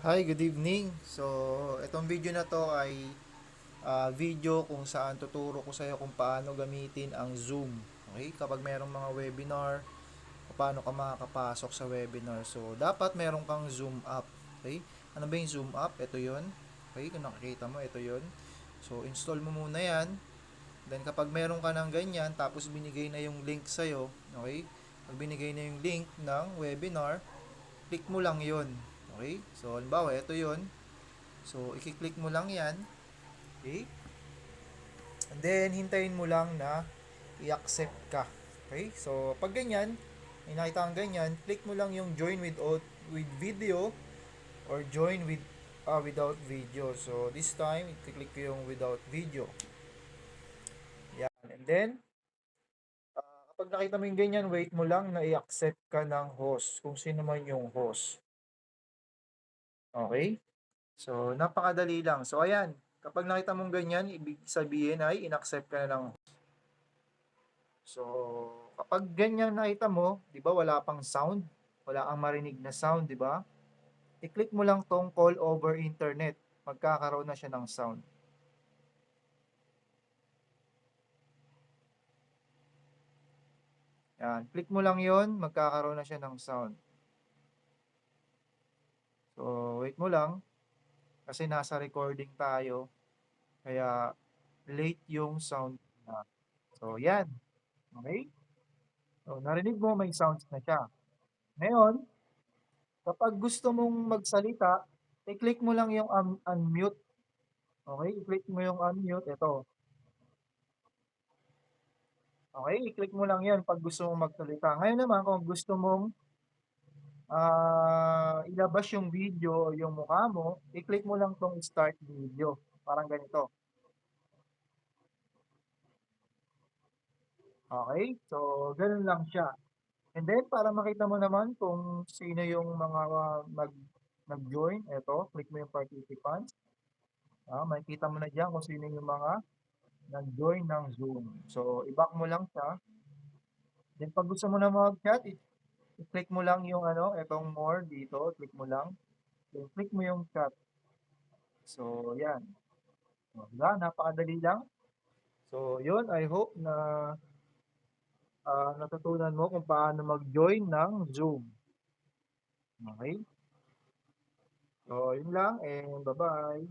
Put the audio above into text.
Hi, good evening. So, itong video na to ay video kung saan tuturo ko sa iyo kung paano gamitin ang Zoom. Okay? Kapag mayroong mga webinar, paano ka makakapasok sa webinar. So, dapat meron kang Zoom app. Okay? Ano ba yung Zoom app? Ito 'yon. Okay? Kung nakikita mo, ito 'yon. So, install mo muna 'yan. Then, kapag meron ka ng ganyan, tapos binigay na yung link sa'yo, okay? Pag binigay na yung link ng webinar, click mo lang 'yon. Okay? So, halimbawa, ito 'yon. So, i-click mo lang yan. Okay? And then, hintayin mo lang na i-accept ka. Okay? So, pag ganyan, may nakita kang ganyan, click mo lang yung join with video or join without video. So, this time, i-click ko yung without video. Yan. And then, kapag nakita mo yung ganyan, wait mo lang na i-accept ka ng host. Kung sino man yung host. Okay? So, napakadali lang. So, ayan. Kapag nakita mong ganyan, ibig sabihin ay in-accept ka na ng. So, kapag ganyan nakita mo, 'di ba wala pang sound, wala kang marinig na sound, 'di ba? I-click mo lang tong call over internet. Magkakaroon na siya ng sound. Yan, click mo lang 'yon, magkakaroon na siya ng sound. So, wait mo lang kasi nasa recording tayo, kaya late yung sound na. So, yan. Okay? So, narinig mo may sounds na siya. Ngayon, kapag gusto mong magsalita, i-click mo lang yung unmute. Okay, i-click mo yung unmute. Ito. Okay, i-click mo lang yan pag gusto mong magsalita. Ngayon naman, kung gusto mong ilabas yung video o yung mukha mo, i-click mo lang tong start video. Parang ganito. Okay, so ganun lang siya. And then, para makita mo naman kung sino yung mga nag-join, eto, click mo yung participants. Makikita mo na dyan kung sino yung mga nag-join ng Zoom. So, i-back mo lang siya. Then, pag gusto mo na mag-chat, i-click mo lang yung ano, etong more dito, click mo lang. Then, click mo yung chat. So, yan. O, diba? Napakadali lang. So, yun, I hope na natutunan mo kung paano mag-join ng Zoom. Okay? So, yun lang and bye-bye.